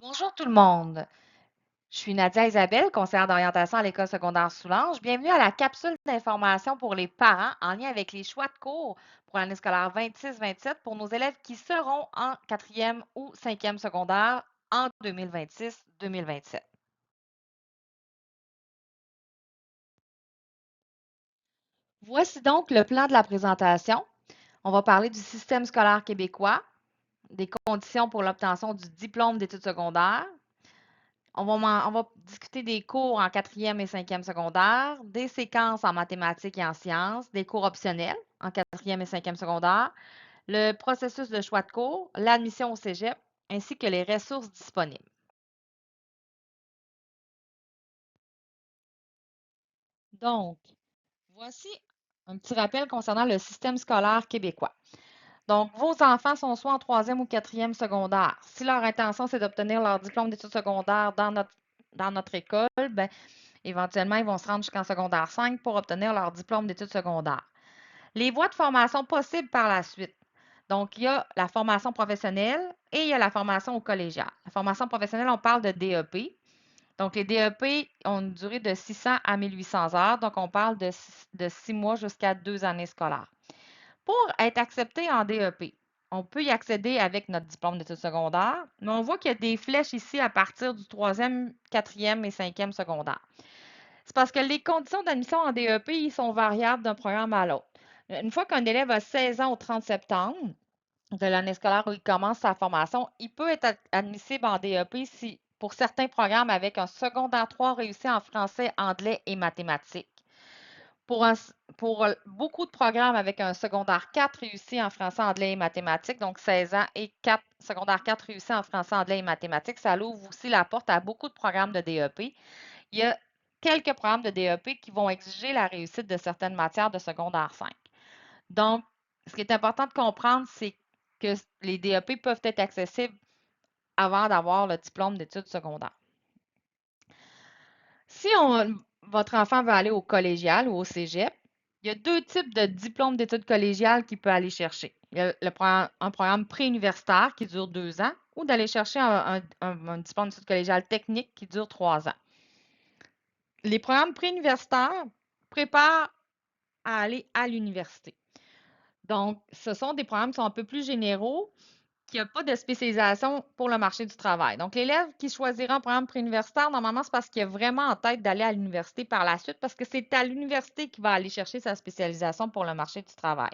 Bonjour tout le monde. Je suis Nadia Isabelle, conseillère d'orientation à l'École secondaire Soulanges. Bienvenue à la capsule d'information pour les parents en lien avec les choix de cours pour l'année scolaire 26-27 pour nos élèves qui seront en quatrième ou cinquième secondaire en 2026-2027. Voici donc le plan de la présentation. On va parler du système scolaire québécois, des conditions pour l'obtention du diplôme d'études secondaires. On va discuter des cours en quatrième et cinquième secondaire, des séquences en mathématiques et en sciences, des cours optionnels en quatrième et cinquième secondaire, le processus de choix de cours, l'admission au cégep, ainsi que les ressources disponibles. Donc, voici un petit rappel concernant le système scolaire québécois. Donc, vos enfants sont soit en troisième ou quatrième secondaire. Si leur intention, c'est d'obtenir leur diplôme d'études secondaires dans notre école, ben, éventuellement, ils vont se rendre jusqu'en secondaire 5 pour obtenir leur diplôme d'études secondaires. Les voies de formation possibles par la suite. Donc, il y a la formation professionnelle et il y a la formation au collégial. La formation professionnelle, on parle de DEP. Donc, les DEP ont une durée de 600 à 1800 heures. Donc, on parle de 6 mois jusqu'à 2 années scolaires. Pour être accepté en DEP, on peut y accéder avec notre diplôme d'études secondaires, mais on voit qu'il y a des flèches ici à partir du troisième, quatrième et cinquième secondaire. C'est parce que les conditions d'admission en DEP, ils sont variables d'un programme à l'autre. Une fois qu'un élève a 16 ans au 30 septembre de l'année scolaire où il commence sa formation, il peut être admissible en DEP si, pour certains programmes avec un secondaire 3 réussi en français, anglais et mathématiques. Pour, pour beaucoup de programmes avec un secondaire 4 réussi en français, anglais et mathématiques, donc 16 ans, et secondaire 4 réussi en français, anglais et mathématiques, ça ouvre aussi la porte à beaucoup de programmes de DEP. Il y a quelques programmes de DEP qui vont exiger la réussite de certaines matières de secondaire 5. Donc, ce qui est important de comprendre, c'est que les DEP peuvent être accessibles avant d'avoir le diplôme d'études secondaires. Si votre enfant veut aller au collégial ou au cégep, il y a deux types de diplômes d'études collégiales qu'il peut aller chercher. Il y a un programme préuniversitaire qui dure 2 ans ou d'aller chercher un diplôme d'études collégiales techniques qui dure 3 ans. Les programmes préuniversitaires préparent à aller à l'université. Donc, ce sont des programmes qui sont un peu plus généraux, qui n'ont pas de spécialisation pour le marché du travail. Donc, l'élève qui choisira un programme préuniversitaire, normalement, c'est parce qu'il a vraiment en tête d'aller à l'université par la suite, parce que c'est à l'université qu'il va aller chercher sa spécialisation pour le marché du travail.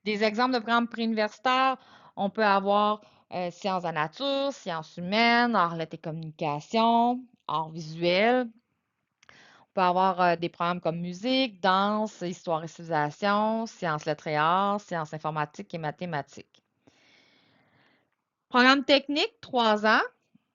Des exemples de programmes préuniversitaires, on peut avoir sciences de la nature, sciences humaines, arts, lettres et communications, arts visuels. On peut avoir des programmes comme musique, danse, histoire et civilisation, sciences, lettres et arts, sciences informatiques et mathématiques. Programme technique, 3 ans.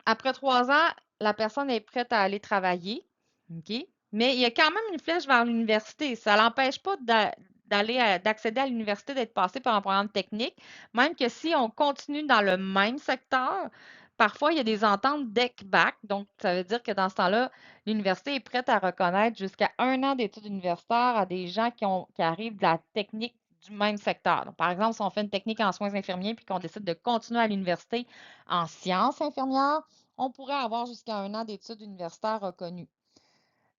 Après 3 ans, la personne est prête à aller travailler. OK? Mais il y a quand même une flèche vers l'université. Ça ne l'empêche pas d'accéder à l'université, d'être passé par un programme technique. Même que si on continue dans le même secteur, parfois il y a des ententes deck-back. Donc, ça veut dire que dans ce temps-là, l'université est prête à reconnaître jusqu'à 1 an d'études universitaires à des gens qui arrivent de la technique du même secteur. Donc, par exemple, si on fait une technique en soins infirmiers puis qu'on décide de continuer à l'université en sciences infirmières, on pourrait avoir jusqu'à 1 an d'études universitaires reconnues.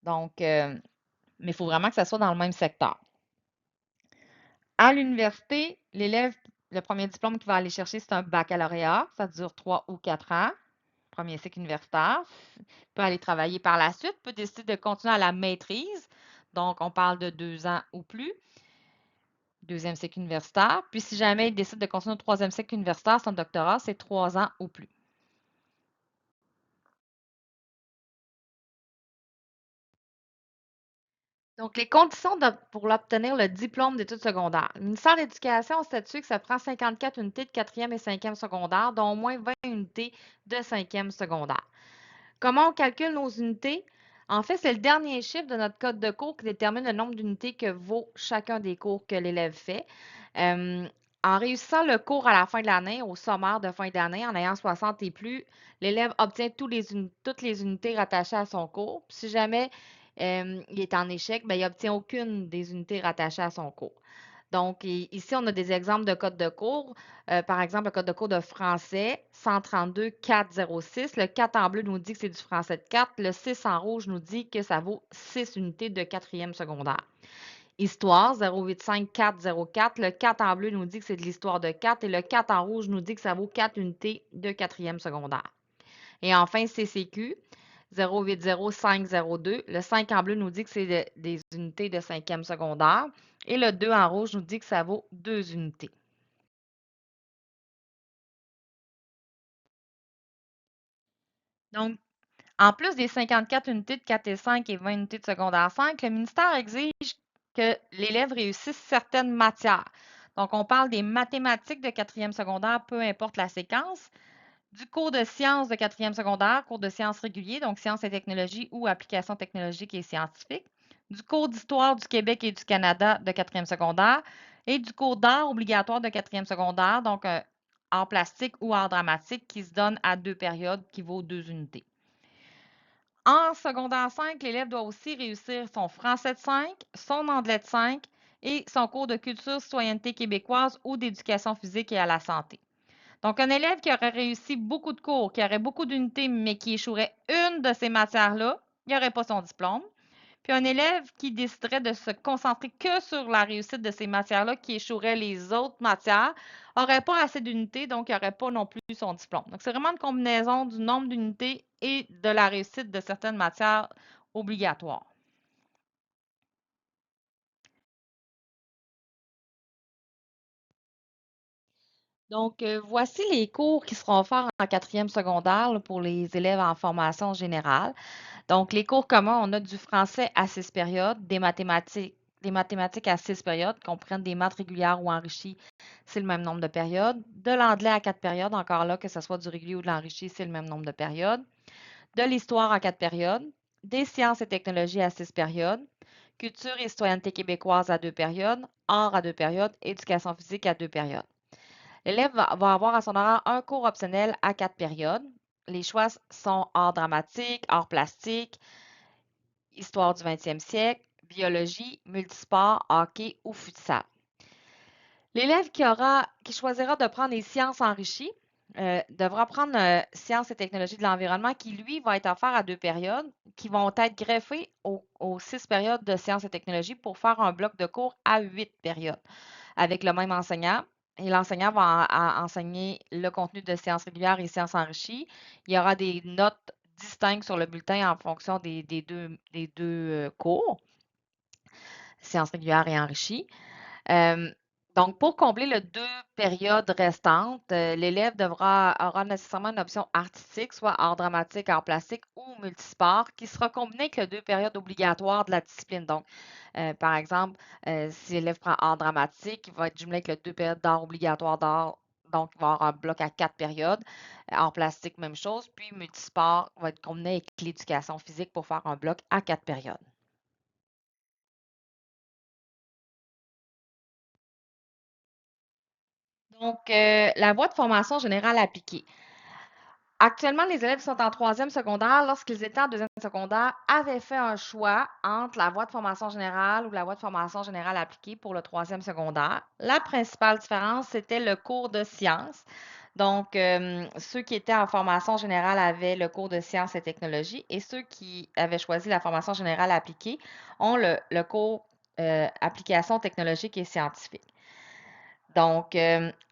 Donc, mais il faut vraiment que ça soit dans le même secteur. À l'université, l'élève, le premier diplôme qu'il va aller chercher, c'est un baccalauréat. Ça dure 3 ou 4 ans, premier cycle universitaire. Il peut aller travailler par la suite, peut décider de continuer à la maîtrise. Donc, on parle de 2 ans ou plus. Deuxième cycle universitaire. Puis, si jamais il décide de continuer au troisième cycle universitaire, son doctorat, c'est 3 ans ou plus. Donc, les conditions pour l'obtenir le diplôme d'études secondaires. Le ministère de l'Éducation a statué que ça prend 54 unités de quatrième et cinquième secondaire, dont au moins 20 unités de cinquième secondaire. Comment on calcule nos unités? En fait, c'est le dernier chiffre de notre code de cours qui détermine le nombre d'unités que vaut chacun des cours que l'élève fait. Euh, En réussissant le cours à la fin de l'année, au sommaire de fin d'année, en ayant 60 et plus, l'élève obtient toutes les unités rattachées à son cours. Puis si jamais il est en échec, ben, il n'obtient aucune des unités rattachées à son cours. Donc, ici, on a des exemples de codes de cours. Par exemple, le code de cours de français, 132 406. Le 4 en bleu nous dit que c'est du français de 4. Le 6 en rouge nous dit que ça vaut 6 unités de quatrième secondaire. Histoire, 085 404. Le 4 en bleu nous dit que c'est de l'histoire de 4 et le 4 en rouge nous dit que ça vaut 4 unités de quatrième secondaire. Et enfin, CCQ, 080 502. Le 5 en bleu nous dit que c'est des unités de cinquième secondaire. Et le 2 en rouge nous dit que ça vaut 2 unités. Donc, en plus des 54 unités de 4 et 5 et 20 unités de secondaire 5, le ministère exige que l'élève réussisse certaines matières. Donc, on parle des mathématiques de quatrième secondaire, peu importe la séquence, du cours de sciences de quatrième secondaire, cours de sciences réguliers, donc sciences et technologies ou applications technologiques et scientifiques, du cours d'histoire du Québec et du Canada de quatrième secondaire et du cours d'art obligatoire de quatrième secondaire, donc art plastique ou art dramatique qui se donne à 2 périodes qui vaut 2 unités. En secondaire 5, l'élève doit aussi réussir son français de 5, son anglais de 5 et son cours de culture, citoyenneté québécoise ou d'éducation physique et à la santé. Donc, un élève qui aurait réussi beaucoup de cours, qui aurait beaucoup d'unités, mais qui échouerait une de ces matières-là, il n'aurait pas son diplôme. Puis un élève qui déciderait de se concentrer que sur la réussite de ces matières-là, qui échouerait les autres matières, n'aurait pas assez d'unités, donc il n'aurait pas non plus son diplôme. Donc, c'est vraiment une combinaison du nombre d'unités et de la réussite de certaines matières obligatoires. Donc, voici les cours qui seront offerts en quatrième secondaire là, pour les élèves en formation générale. Donc, les cours communs, on a du français à 6 périodes, des mathématiques à 6 périodes, qu'on prenne des maths régulières ou enrichies, c'est le même nombre de périodes. De l'anglais à 4 périodes, encore là, que ce soit du régulier ou de l'enrichi, c'est le même nombre de périodes. De l'histoire à 4 périodes. Des sciences et technologies à 6 périodes. Culture et citoyenneté québécoise à 2 périodes. Art à 2 périodes. Éducation physique à 2 périodes. L'élève va avoir à son horaire un cours optionnel à 4 périodes. Les choix sont art dramatique, art plastique, histoire du 20e siècle, biologie, multisport, hockey ou futsal. L'élève qui choisira de prendre les sciences enrichies devra prendre sciences et technologies de l'environnement qui, lui, va être offert à 2 périodes qui vont être greffées aux 6 périodes de sciences et technologies pour faire un bloc de cours à 8 périodes avec le même enseignant. Et l'enseignant va enseigner le contenu de sciences régulières et sciences enrichies. Il y aura des notes distinctes sur le bulletin en fonction des deux cours, sciences régulières et enrichies. Euh, donc, pour combler les 2 périodes restantes, l'élève aura nécessairement une option artistique, soit art dramatique, art plastique ou multisport, qui sera combinée avec les 2 périodes obligatoires de la discipline. Donc, par exemple, si l'élève prend art dramatique, il va être jumelé avec les 2 périodes d'art obligatoire d'art. Donc, il va avoir un bloc à 4 périodes. Art plastique, même chose. Puis, multisport va être combiné avec l'éducation physique pour faire un bloc à 4 périodes. Donc, la voie de formation générale appliquée. Actuellement, les élèves qui sont en troisième secondaire, lorsqu'ils étaient en deuxième secondaire, avaient fait un choix entre la voie de formation générale ou la voie de formation générale appliquée pour le troisième secondaire. La principale différence, c'était le cours de sciences. Donc, ceux qui étaient en formation générale avaient le cours de sciences et technologies et ceux qui avaient choisi la formation générale appliquée ont le cours application technologique et scientifique. Donc,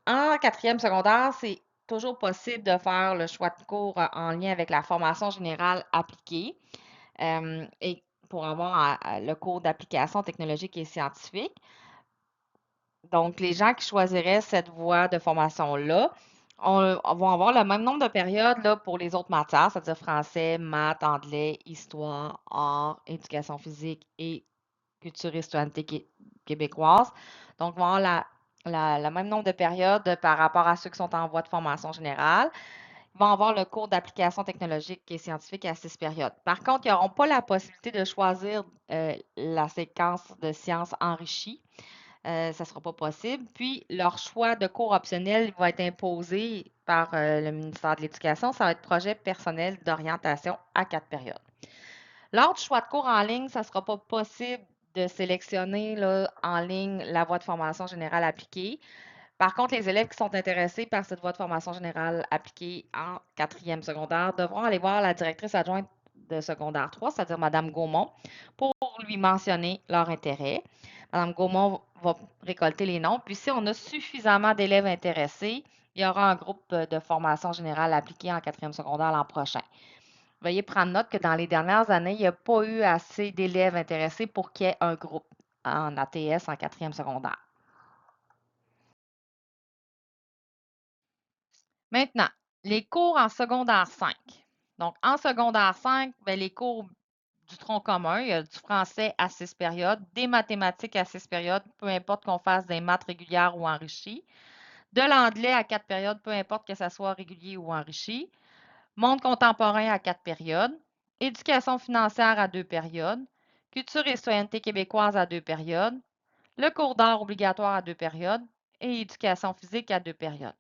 en quatrième secondaire, c'est toujours possible de faire le choix de cours en lien avec la formation générale appliquée et pour avoir le cours d'application technologique et scientifique. Donc, les gens qui choisiraient cette voie de formation-là vont avoir le même nombre de périodes là, pour les autres matières, c'est-à-dire français, maths, anglais, histoire, art, éducation physique et culture et citoyenneté québécoise. Donc, vont avoir le même nombre de périodes par rapport à ceux qui sont en voie de formation générale. Ils vont avoir le cours d'application technologique et scientifique à 6 périodes. Par contre, ils n'auront pas la possibilité de choisir la séquence de sciences enrichies. Ça ne sera pas possible. Puis, leur choix de cours optionnel va être imposé par le ministère de l'Éducation. Ça va être projet personnel d'orientation à 4 périodes. Lors du choix de cours en ligne, ça ne sera pas possible de sélectionner là, en ligne la voie de formation générale appliquée. Par contre, les élèves qui sont intéressés par cette voie de formation générale appliquée en quatrième secondaire devront aller voir la directrice adjointe de secondaire 3, c'est-à-dire Mme Gaumont, pour lui mentionner leur intérêt. Mme Gaumont va récolter les noms. Puis si on a suffisamment d'élèves intéressés, il y aura un groupe de formation générale appliquée en quatrième secondaire l'an prochain. Veuillez prendre note que dans les dernières années, il n'y a pas eu assez d'élèves intéressés pour qu'il y ait un groupe en ATS en quatrième secondaire. Maintenant, les cours en secondaire 5. Donc, en secondaire 5, bien, les cours du tronc commun, il y a du français à 6 périodes, des mathématiques à 6 périodes, peu importe qu'on fasse des maths régulières ou enrichies, de l'anglais à 4 périodes, peu importe que ça soit régulier ou enrichi, monde contemporain à 4 périodes, éducation financière à 2 périodes, culture et citoyenneté québécoise à 2 périodes, le cours d'art obligatoire à 2 périodes et éducation physique à 2 périodes.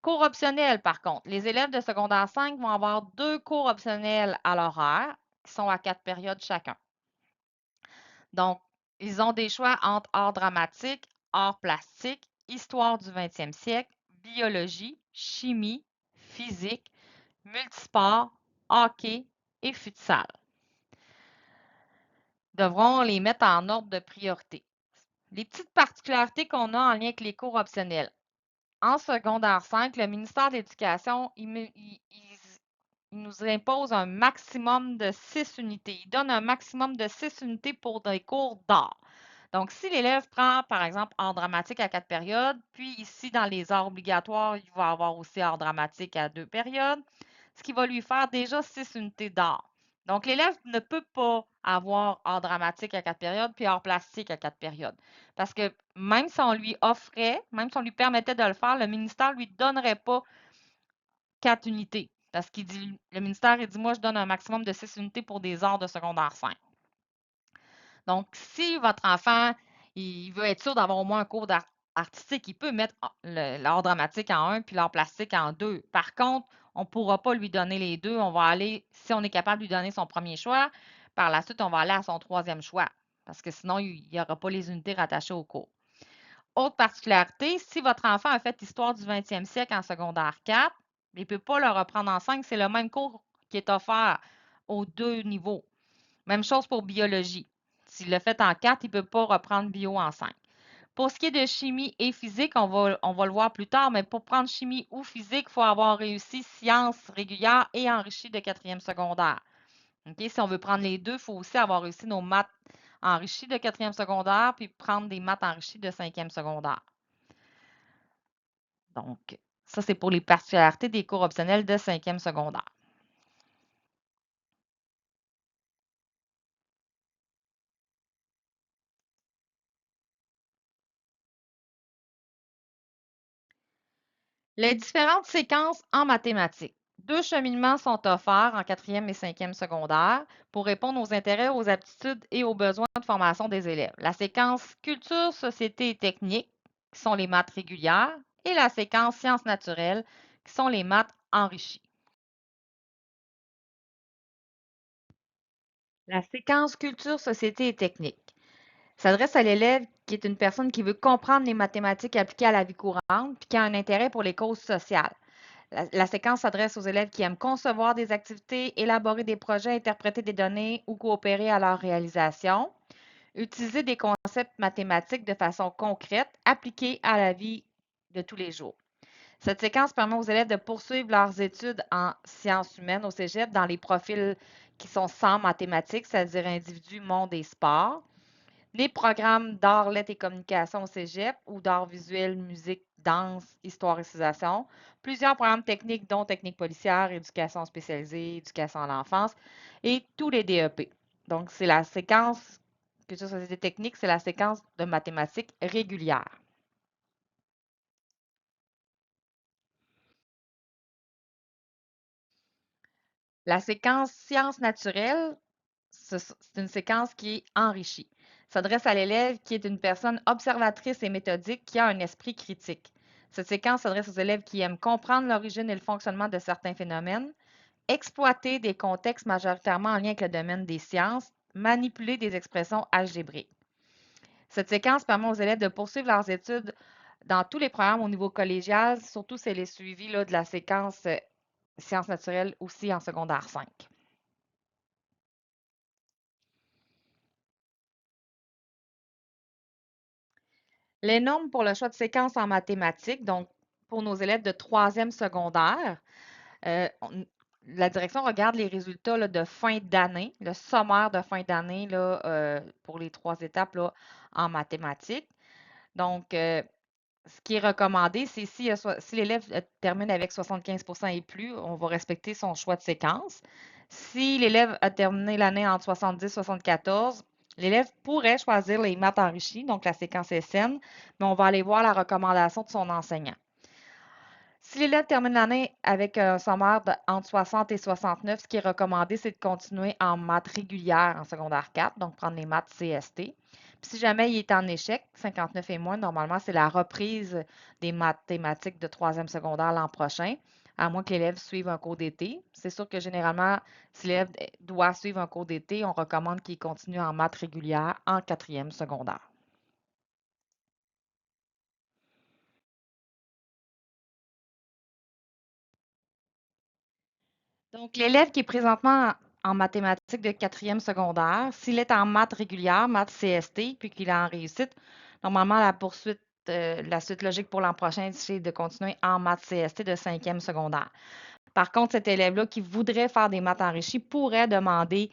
Cours optionnels, par contre. Les élèves de secondaire 5 vont avoir 2 cours optionnels à l'horaire, qui sont à 4 périodes chacun. Donc, ils ont des choix entre art dramatique, art plastique, histoire du 20e siècle, biologie, chimie, physique, multisport, hockey et futsal. Devront les mettre en ordre de priorité. Les petites particularités qu'on a en lien avec les cours optionnels. En secondaire 5, le ministère de l'Éducation, il nous impose un maximum de 6 unités. Il donne un maximum de 6 unités pour des cours d'art. Donc, si l'élève prend, par exemple, art dramatique à 4 périodes, puis ici, dans les arts obligatoires, il va avoir aussi art dramatique à 2 périodes, ce qui va lui faire déjà 6 unités d'art. Donc, l'élève ne peut pas avoir art dramatique à 4 périodes puis art plastique à 4 périodes. Parce que même si on lui offrait, même si on lui permettait de le faire, le ministère ne lui donnerait pas 4 unités. Parce qu'il dit, le ministère, il dit, moi, je donne un maximum de 6 unités pour des arts de secondaire 5. Donc, si votre enfant, il veut être sûr d'avoir au moins un cours d'art artistique, il peut mettre l'art dramatique en 1 puis l'art plastique en 2. Par contre, on ne pourra pas lui donner les deux. On va aller, si on est capable de lui donner son premier choix, par la suite, on va aller à son troisième choix. Parce que sinon, il n'y aura pas les unités rattachées au cours. Autre particularité, si votre enfant a fait Histoire du 20e siècle en secondaire 4, il ne peut pas le reprendre en 5. C'est le même cours qui est offert aux 2 niveaux. Même chose pour biologie. S'il le fait en 4, il ne peut pas reprendre bio en 5. Pour ce qui est de chimie et physique, on va le voir plus tard, mais pour prendre chimie ou physique, il faut avoir réussi sciences régulières et enrichies de quatrième secondaire. Okay? Si on veut prendre les deux, il faut aussi avoir réussi nos maths enrichies de quatrième secondaire, puis prendre des maths enrichies de cinquième secondaire. Donc, ça, c'est pour les particularités des cours optionnels de cinquième secondaire. Les différentes séquences en mathématiques. 2 cheminements sont offerts en quatrième et cinquième secondaire pour répondre aux intérêts, aux aptitudes et aux besoins de formation des élèves. La séquence culture, société et technique, qui sont les maths régulières, et la séquence sciences naturelles, qui sont les maths enrichies. La séquence culture, société et technique s'adresse à l'élève qui est une personne qui veut comprendre les mathématiques appliquées à la vie courante puis qui a un intérêt pour les causes sociales. La séquence s'adresse aux élèves qui aiment concevoir des activités, élaborer des projets, interpréter des données ou coopérer à leur réalisation, utiliser des concepts mathématiques de façon concrète, appliqués à la vie de tous les jours. Cette séquence permet aux élèves de poursuivre leurs études en sciences humaines au cégep dans les profils qui sont sans mathématiques, c'est-à-dire individus, monde et sport. Les programmes d'art, lettres et communication au cégep ou d'art visuel, musique, danse, histoire et civilisation. Plusieurs programmes techniques, dont techniques policières, éducation spécialisée, éducation à l'enfance et tous les DEP. Donc, c'est la séquence, culture, société technique, c'est la séquence de mathématiques régulière. La séquence sciences naturelles, c'est une séquence qui est enrichie. S'adresse à l'élève qui est une personne observatrice et méthodique qui a un esprit critique. Cette séquence s'adresse aux élèves qui aiment comprendre l'origine et le fonctionnement de certains phénomènes, exploiter des contextes majoritairement en lien avec le domaine des sciences manipuler des expressions algébriques. Cette séquence permet aux élèves de poursuivre leurs études dans tous les programmes au niveau collégial, surtout si elle est suivie là, de la séquence sciences naturelles aussi en secondaire 5. Les normes pour le choix de séquence en mathématiques, donc pour nos élèves de troisième secondaire, euh, on- la direction regarde les résultats là, de fin d'année, le sommaire de fin d'année là, pour les 3 étapes là, en mathématiques. Donc, ce qui est recommandé, c'est si l'élève termine avec 75 et plus, on va respecter son choix de séquence. Si l'élève a terminé l'année entre 70 et 74, l'élève pourrait choisir les maths enrichies, donc la séquence SN, mais on va aller voir la recommandation de son enseignant. Si l'élève termine l'année avec un sommaire entre 60 et 69, ce qui est recommandé, c'est de continuer en maths régulières en secondaire 4, donc prendre les maths CST. Puis si jamais il est en échec, 59 et moins, normalement, c'est la reprise des mathématiques de troisième secondaire l'an prochain, à moins que l'élève suive un cours d'été. C'est sûr que généralement, si l'élève doit suivre un cours d'été, on recommande qu'il continue en maths régulières en quatrième secondaire. Donc, l'élève qui est présentement en mathématiques de quatrième secondaire, s'il est en maths régulière, maths CST, puis qu'il est en réussite, normalement, la suite logique pour l'an prochain, c'est de continuer en maths CST de cinquième secondaire. Par contre, cet élève-là qui voudrait faire des maths enrichies pourrait demander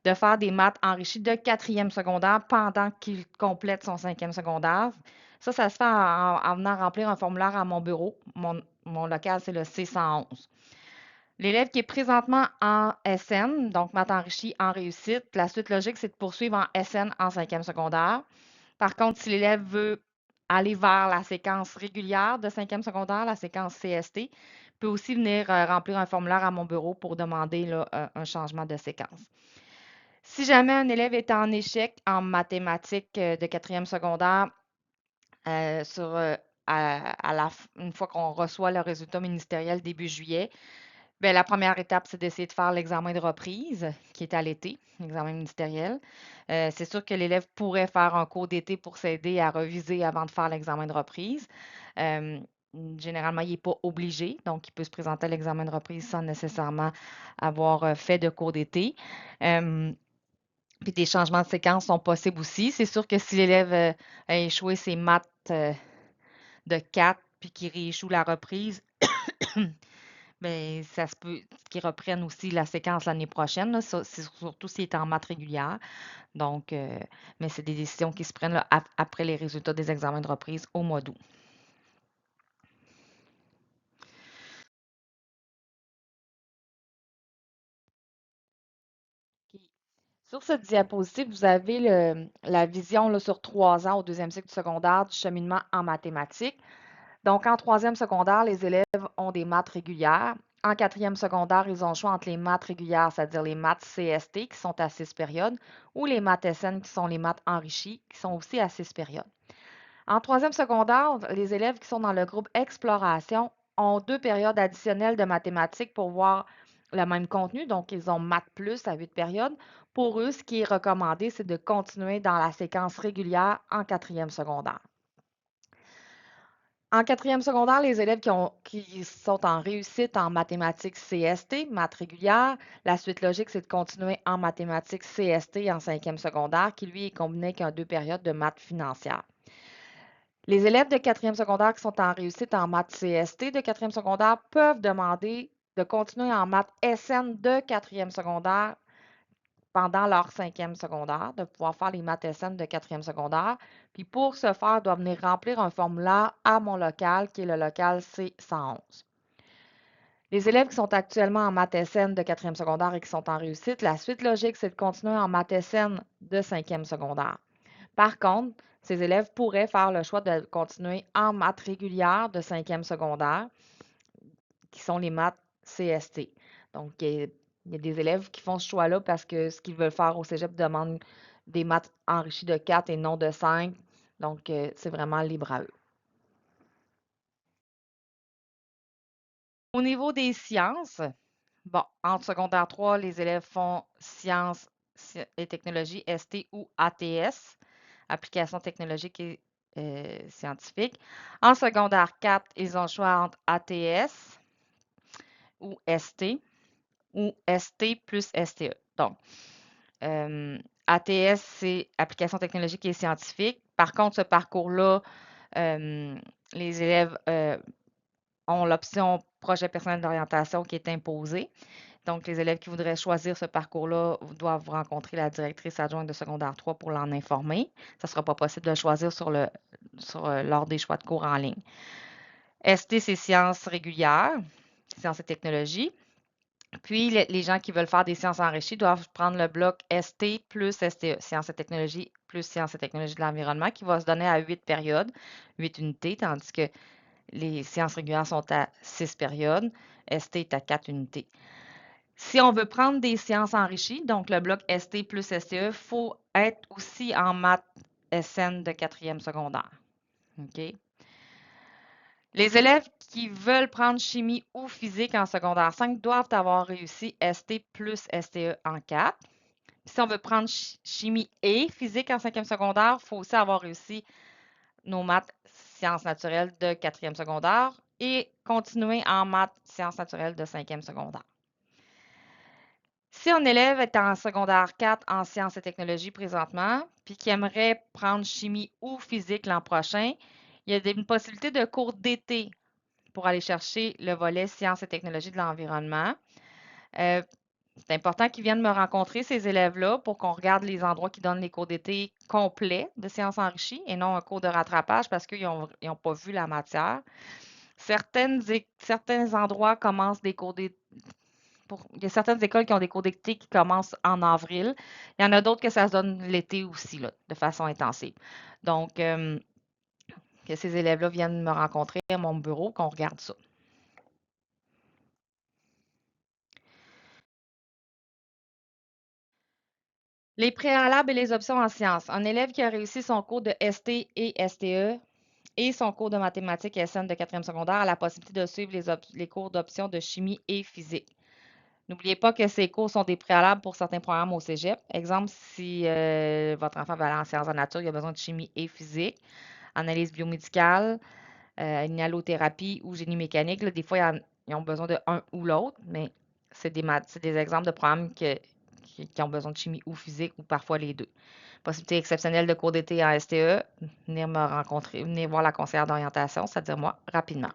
de faire des maths enrichies de quatrième secondaire pendant qu'il complète son cinquième secondaire. Ça se fait en venant remplir un formulaire à mon bureau. Mon local, c'est le C111. L'élève qui est présentement en SN, donc maths enrichi en réussite, la suite logique, c'est de poursuivre en SN en cinquième secondaire. Par contre, si l'élève veut aller vers la séquence régulière de cinquième secondaire, la séquence CST, peut aussi venir remplir un formulaire à mon bureau pour demander là, un changement de séquence. Si jamais un élève est en échec en mathématiques de quatrième secondaire, sur, une fois qu'on reçoit le résultat ministériel début juillet, bien, la première étape, c'est d'essayer de faire l'examen de reprise, qui est à l'été, l'examen ministériel. C'est sûr que l'élève pourrait faire un cours d'été pour s'aider à reviser avant de faire l'examen de reprise. Euh, Généralement, il n'est pas obligé, donc il peut se présenter à l'examen de reprise sans nécessairement avoir fait de cours d'été. Euh, Puis des changements de séquence sont possibles aussi. C'est sûr que si l'élève a échoué ses maths de 4 puis qu'il rééchoue la reprise, mais ça se peut qu'ils reprennent aussi la séquence l'année prochaine, là, c'est surtout s'il est en maths régulière. Donc, mais c'est des décisions qui se prennent là, après les résultats des examens de reprise au mois d'août. OK. Sur cette diapositive, vous avez la vision là, sur 3 ans au deuxième cycle du secondaire du cheminement en mathématiques. Donc, en troisième secondaire, les élèves ont des maths régulières. En quatrième secondaire, ils ont le choix entre les maths régulières, c'est-à-dire les maths CST, qui sont à 6 périodes, ou les maths SN, qui sont les maths enrichies, qui sont aussi à 6 périodes. En troisième secondaire, les élèves qui sont dans le groupe exploration ont 2 périodes additionnelles de mathématiques pour voir le même contenu. Donc, ils ont maths plus à 8 périodes. Pour eux, ce qui est recommandé, c'est de continuer dans la séquence régulière en quatrième secondaire. En quatrième secondaire, les élèves qui sont en réussite en mathématiques CST, maths régulière, la suite logique, c'est de continuer en mathématiques CST en cinquième secondaire, qui lui est combiné avec 2 périodes de maths financières. Les élèves de quatrième secondaire qui sont en réussite en maths CST de quatrième secondaire peuvent demander de continuer en maths SN de quatrième secondaire pendant leur cinquième secondaire, de pouvoir faire les maths SN de quatrième secondaire. Puis pour ce faire, ils doivent venir remplir un formulaire à mon local, qui est le local C111. Les élèves qui sont actuellement en maths SN de quatrième secondaire et qui sont en réussite, la suite logique, c'est de continuer en maths SN de cinquième secondaire. Par contre, ces élèves pourraient faire le choix de continuer en maths régulières de cinquième secondaire, qui sont les maths CST. Donc, il y a des élèves qui font ce choix-là parce que ce qu'ils veulent faire au cégep demande des maths enrichies de 4 et non de 5. Donc, c'est vraiment libre à eux. Au niveau des sciences, bon, entre secondaire 3, les élèves font sciences et technologies, ST ou ATS, application technologique et scientifique. En secondaire 4, ils ont le choix entre ATS ou ST ou ST plus STE. Donc, ATS, c'est application technologique et scientifique. Par contre, ce parcours-là, les élèves ont l'option projet personnel d'orientation qui est imposée. Donc, les élèves qui voudraient choisir ce parcours-là doivent rencontrer la directrice adjointe de secondaire 3 pour l'en informer. Ça ne sera pas possible de le choisir lors des choix de cours en ligne. ST, c'est sciences régulières, sciences et technologies. Puis, les gens qui veulent faire des sciences enrichies doivent prendre le bloc ST plus STE, sciences et technologies plus sciences et technologies de l'environnement, qui va se donner à 8 périodes, 8 unités, tandis que les sciences régulières sont à 6 périodes, ST est à 4 unités. Si on veut prendre des sciences enrichies, donc le bloc ST plus STE, il faut être aussi en maths SN de 4e secondaire. OK? Les élèves qui veulent prendre chimie ou physique en secondaire 5 doivent avoir réussi ST plus STE en 4. Si on veut prendre chimie et physique en 5e secondaire, il faut aussi avoir réussi nos maths sciences naturelles de 4e secondaire et continuer en maths sciences naturelles de 5e secondaire. Si un élève est en secondaire 4 en sciences et technologies présentement, puis qui aimerait prendre chimie ou physique l'an prochain, il y a une possibilité de cours d'été pour aller chercher le volet sciences et technologies de l'environnement. C'est important qu'ils viennent me rencontrer, ces élèves-là, pour qu'on regarde les endroits qui donnent les cours d'été complets de sciences enrichies et non un cours de rattrapage parce qu'ils n'ont pas vu la matière. Certains endroits commencent des cours d'été. Il y a certaines écoles qui ont des cours d'été qui commencent en avril. Il y en a d'autres que ça se donne l'été aussi, là, de façon intensive. Donc, que ces élèves-là viennent me rencontrer à mon bureau, qu'on regarde ça. Les préalables et les options en sciences. Un élève qui a réussi son cours de ST et STE et son cours de mathématiques SN de 4e secondaire a la possibilité de suivre les cours d'options de chimie et physique. N'oubliez pas que ces cours sont des préalables pour certains programmes au cégep. Exemple, si votre enfant va aller en sciences de la nature, il a besoin de chimie et physique, analyse biomédicale, inhalothérapie ou génie mécanique. Là, des fois, ils ont besoin de un ou l'autre, mais c'est des exemples de programmes qui ont besoin de chimie ou physique ou parfois les deux. Possibilité exceptionnelle de cours d'été en STE, venir me rencontrer, venir voir la conseillère d'orientation, c'est-à-dire moi, rapidement.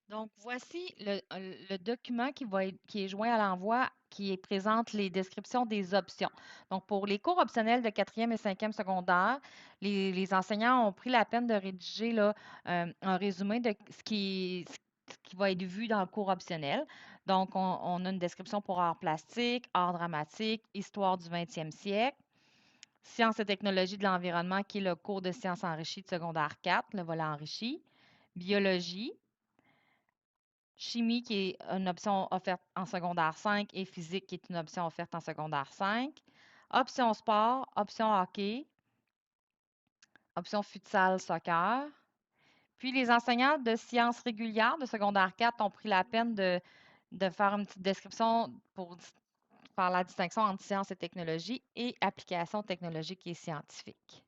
Donc, voici le document qui est joint à l'envoi présente les descriptions des options. Donc, pour les cours optionnels de 4e et 5e secondaire, les enseignants ont pris la peine de rédiger là, un résumé de ce qui va être vu dans le cours optionnel. Donc, on a une description pour art plastique, art dramatique, histoire du 20e siècle, sciences et technologies de l'environnement, qui est le cours de sciences enrichies de secondaire 4, le volet enrichi, biologie, chimie qui est une option offerte en secondaire 5 et physique qui est une option offerte en secondaire 5. Option sport, option hockey, option futsal soccer. Puis les enseignants de sciences régulières de secondaire 4 ont pris la peine de faire une petite description pour faire la distinction entre sciences et technologies et applications technologiques et scientifiques.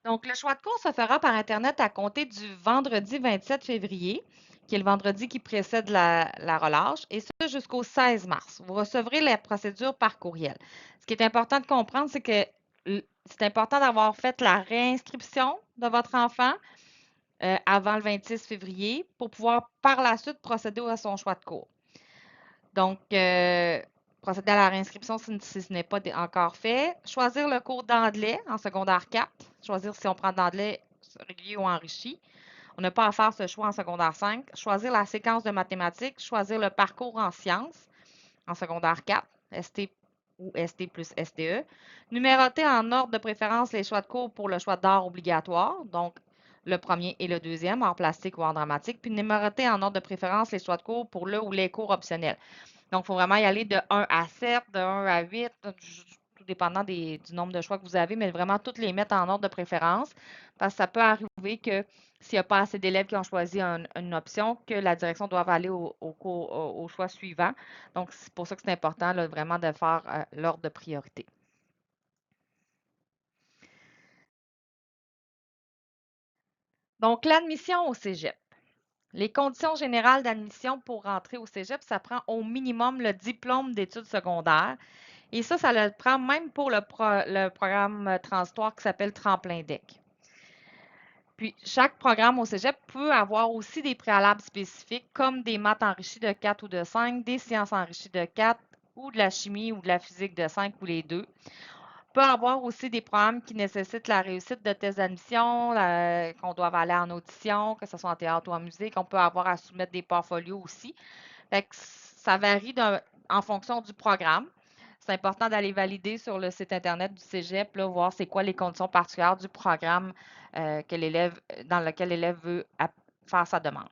Donc, le choix de cours se fera par Internet à compter du vendredi 27 février, qui est le vendredi qui précède la relâche, et ce jusqu'au 16 mars. Vous recevrez la procédure par courriel. Ce qui est important de comprendre, c'est que c'est important d'avoir fait la réinscription de votre enfant avant le 26 février pour pouvoir par la suite procéder à son choix de cours. Donc, procéder à la réinscription si ce n'est pas encore fait. Choisir le cours d'anglais en secondaire 4. Choisir si on prend d'anglais régulier ou enrichi. On n'a pas à faire ce choix en secondaire 5. Choisir la séquence de mathématiques. Choisir le parcours en sciences en secondaire 4, ST ou ST plus STE. Numéroter en ordre de préférence les choix de cours pour le choix d'art obligatoire. Donc, le premier et le deuxième, art plastique ou art dramatique. Puis numéroter en ordre de préférence les choix de cours pour le ou les cours optionnels. Donc, il faut vraiment y aller de 1 à 7, de 1 à 8, dépendant du nombre de choix que vous avez, mais vraiment toutes les mettre en ordre de préférence, parce que ça peut arriver que s'il n'y a pas assez d'élèves qui ont choisi une option, que la direction doive aller au choix suivant. Donc, c'est pour ça que c'est important là, vraiment de faire l'ordre de priorité. Donc, l'admission au cégep. Les conditions générales d'admission pour rentrer au cégep, ça prend au minimum le diplôme d'études secondaires. Et ça le prend même pour le programme transitoire qui s'appelle Tremplin DEC. Puis, chaque programme au cégep peut avoir aussi des préalables spécifiques, comme des maths enrichies de 4 ou de 5, des sciences enrichies de 4, ou de la chimie ou de la physique de 5 ou les deux. Peut avoir aussi des programmes qui nécessitent la réussite de tests d'admission, qu'on doit aller en audition, que ce soit en théâtre ou en musique. On peut avoir à soumettre des portfolios aussi. Fait que ça varie en fonction du programme. C'est important d'aller valider sur le site Internet du Cégep, là, voir c'est quoi les conditions particulières du programme dans lequel l'élève veut faire sa demande.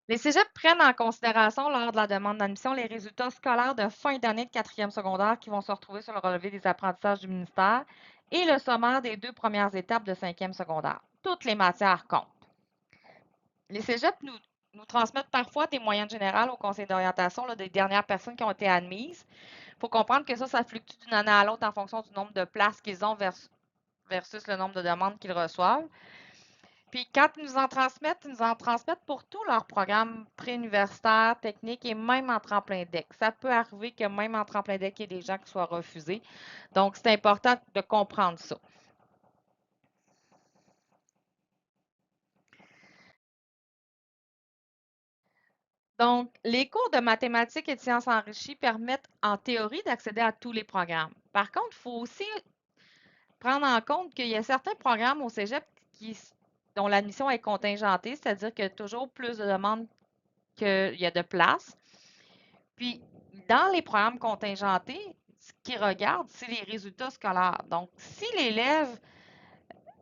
Les cégeps prennent en considération lors de la demande d'admission les résultats scolaires de fin d'année de quatrième secondaire qui vont se retrouver sur le relevé des apprentissages du ministère et le sommaire des 2 premières étapes de cinquième secondaire. Toutes les matières comptent. Les cégeps nous transmettent parfois des moyennes générales au conseil d'orientation des dernières personnes qui ont été admises. Il faut comprendre que ça fluctue d'une année à l'autre en fonction du nombre de places qu'ils ont versus le nombre de demandes qu'ils reçoivent. Puis quand ils nous en transmettent pour tous leurs programmes préuniversitaires, techniques et même en tremplin DEC. Ça peut arriver que même en tremplin DEC, il y ait des gens qui soient refusés. Donc, c'est important de comprendre ça. Donc, les cours de mathématiques et de sciences enrichies permettent en théorie d'accéder à tous les programmes. Par contre, il faut aussi prendre en compte qu'il y a certains programmes au cégep dont l'admission est contingentée, c'est-à-dire qu'il y a toujours plus de demandes qu'il y a de places. Puis, dans les programmes contingentés, ce qu'ils regardent, c'est les résultats scolaires. Donc, si l'élève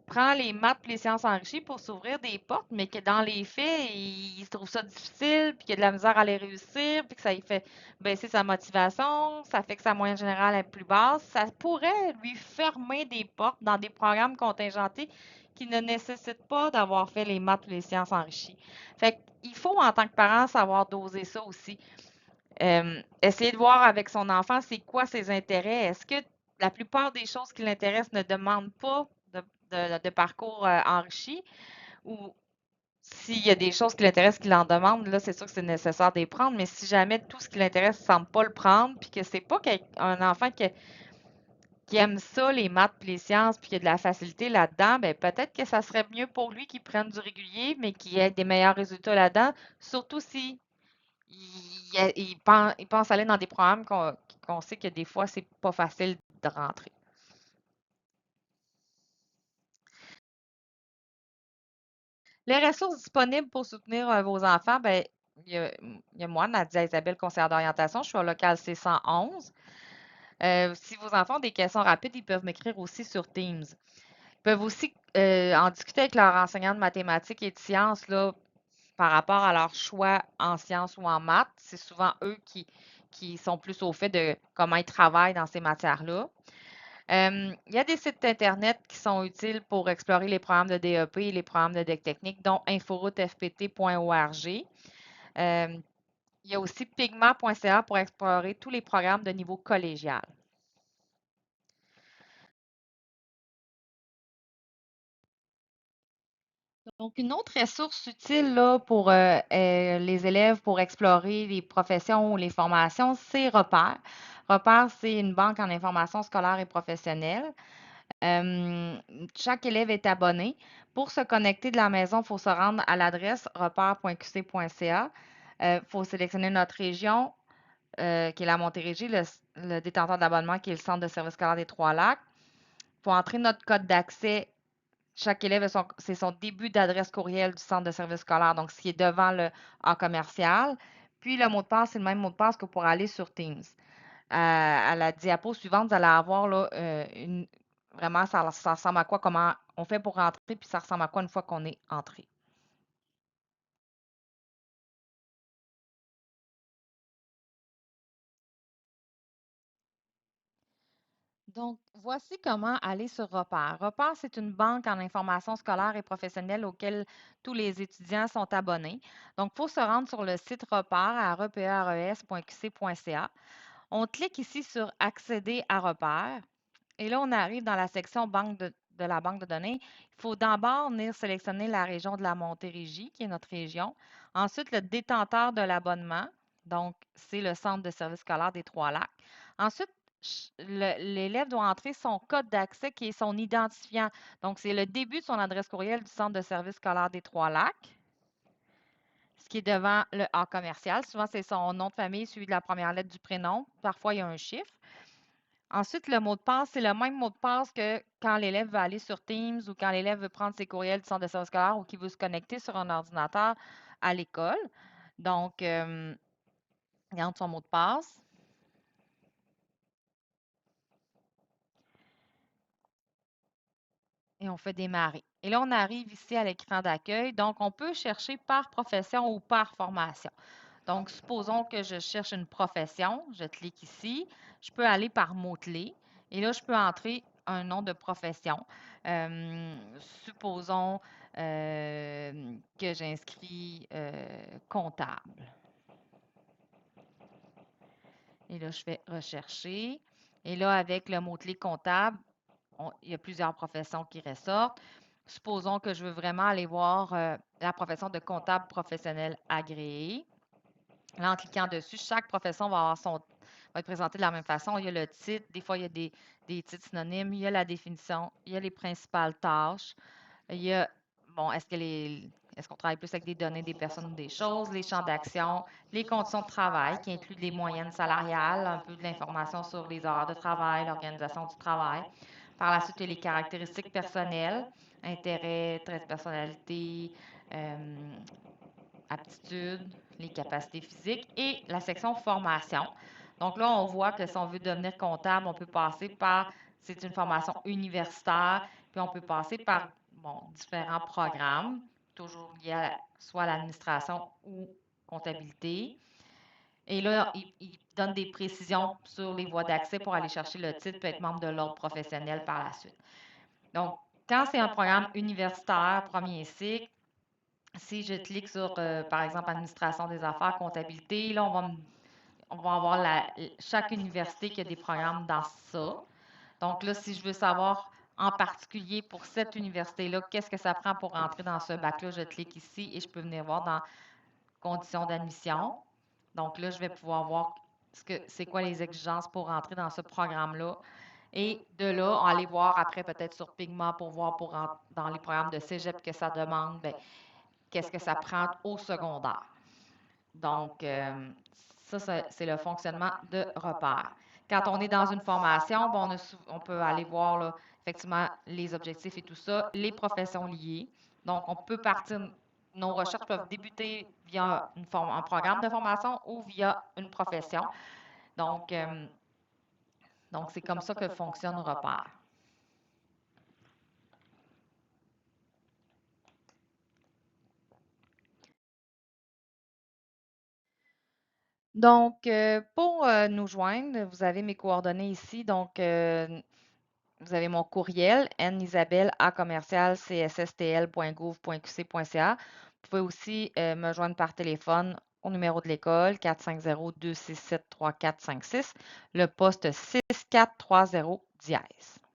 prend les maths et les sciences enrichies pour s'ouvrir des portes, mais que dans les faits, il trouve ça difficile, puis qu'il a de la misère à les réussir, puis que ça lui fait baisser sa motivation, ça fait que sa moyenne générale est plus basse, ça pourrait lui fermer des portes dans des programmes contingentés qui ne nécessitent pas d'avoir fait les maths ou les sciences enrichies. Fait qu'il faut, en tant que parent, savoir doser ça aussi. Essayer de voir avec son enfant c'est quoi ses intérêts. Est-ce que la plupart des choses qui l'intéressent ne demandent pas de parcours enrichi ou s'il y a des choses qui l'intéressent qui l'en demandent, là, c'est sûr que c'est nécessaire de les prendre, mais si jamais tout ce qui l'intéresse ne semble pas le prendre, puis que c'est pas un enfant qui aime ça, les maths puis les sciences, puis qu'il y a de la facilité là-dedans, ben peut-être que ça serait mieux pour lui qu'il prenne du régulier, mais qu'il ait des meilleurs résultats là-dedans, surtout si il pense aller dans des programmes qu'on sait que des fois, c'est pas facile de rentrer. Les ressources disponibles pour soutenir vos enfants, ben, il y a moi, Nadia Isabelle, conseillère d'orientation. Je suis au local C111. Si vos enfants ont des questions rapides, ils peuvent m'écrire aussi sur Teams. Ils peuvent aussi en discuter avec leur enseignant de mathématiques et de sciences là, par rapport à leur choix en sciences ou en maths. C'est souvent eux qui sont plus au fait de comment ils travaillent dans ces matières-là. Il y a des sites Internet qui sont utiles pour explorer les programmes de DEP et les programmes de DEC technique, dont inforoutefpt.org. Euh, il y a aussi pigma.ca pour explorer tous les programmes de niveau collégial. Donc, une autre ressource utile là, pour les élèves pour explorer les professions ou les formations, c'est Repère. Repère, c'est une banque en information scolaire et professionnelle. Euh, Chaque élève est abonné. Pour se connecter de la maison, il faut se rendre à l'adresse repère.qc.ca. Il faut sélectionner notre région, qui est la Montérégie, le détenteur d'abonnement, qui est le Centre de services scolaires des Trois-Lacs. Il faut entrer notre code d'accès. Chaque élève, c'est son début d'adresse courriel du centre de services scolaires, donc ce qui est devant le A commercial. Puis le mot de passe, c'est le même mot de passe que pour aller sur Teams. À la diapo suivante, vous allez avoir là, vraiment, ça ressemble à quoi, comment on fait pour rentrer, puis ça ressemble à quoi une fois qu'on est entré. Donc, voici comment aller sur Repère. Repère, c'est une banque en information scolaire et professionnelle auquel tous les étudiants sont abonnés. Donc, il faut se rendre sur le site Repère à repères.qc.ca. On clique ici sur Accéder à Repère. Et là, on arrive dans la section banque de la banque de données. Il faut d'abord venir sélectionner la région de la Montérégie, qui est notre région. Ensuite, le détenteur de l'abonnement. Donc, c'est le centre de service scolaire des Trois-Lacs. Ensuite, l'élève doit entrer son code d'accès qui est son identifiant. Donc, c'est le début de son adresse courriel du centre de service scolaire des Trois-Lacs, ce qui est devant le A commercial. Souvent, c'est son nom de famille suivi de la première lettre du prénom. Parfois, il y a un chiffre. Ensuite, le mot de passe, c'est le même mot de passe que quand l'élève va aller sur Teams ou quand l'élève veut prendre ses courriels du centre de service scolaire ou qu'il veut se connecter sur un ordinateur à l'école. Donc, il entre son mot de passe. Et on fait démarrer. Et là, on arrive ici à l'écran d'accueil. Donc, on peut chercher par profession ou par formation. Donc, supposons que je cherche une profession. Je clique ici. Je peux aller par mot-clé. Et là, je peux entrer un nom de profession. Supposons que j'inscris comptable. Et là, je fais rechercher. Et là, avec le mot-clé comptable, il y a plusieurs professions qui ressortent. Supposons que je veux vraiment aller voir la profession de comptable professionnel agréé. Là, en cliquant dessus, chaque profession va être présentée de la même façon. Il y a le titre, des fois, il y a des titres synonymes, il y a la définition, il y a les principales tâches, il y a, bon, est-ce qu'on travaille plus avec des données des personnes ou des choses, les champs d'action, les conditions de travail qui incluent les moyennes salariales, un peu de l'information sur les horaires de travail, l'organisation du travail. Par la suite, il y a les caractéristiques personnelles, intérêts, traits de personnalité, aptitudes, les capacités physiques et la section formation. Donc là, on voit que si on veut devenir comptable, on peut passer par, c'est une formation universitaire, puis on peut passer par différents programmes, toujours liés à soit à l'administration ou comptabilité. Et là, il donne des précisions sur les voies d'accès pour aller chercher le titre, peut être membre de l'ordre professionnel par la suite. Donc, quand c'est un programme universitaire, premier cycle, si je clique sur, par exemple, administration des affaires, comptabilité, là, on va avoir chaque université qui a des programmes dans ça. Donc là, si je veux savoir en particulier pour cette université-là, qu'est-ce que ça prend pour entrer dans ce bac-là, je clique ici et je peux venir voir dans conditions d'admission. Donc là, je vais pouvoir voir c'est quoi les exigences pour entrer dans ce programme-là. Et de là, aller voir après peut-être sur Pigma pour voir dans les programmes de cégep que ça demande, bien, qu'est-ce que ça prend au secondaire. Donc, ça, c'est le fonctionnement de repère. Quand on est dans une formation, bon, on peut aller voir là, effectivement les objectifs et tout ça, les professions liées. Donc, on peut partir, nos recherches peuvent débuter via un programme de formation ou via une profession. Donc, c'est comme ça que fonctionne repère. Donc, pour nous joindre, vous avez mes coordonnées ici. Donc, vous avez mon courriel, nisabelle@cssTL.gouv.qc.ca. Vous pouvez aussi me joindre par téléphone au numéro de l'école 450-267-3456, le poste 6430 dièse.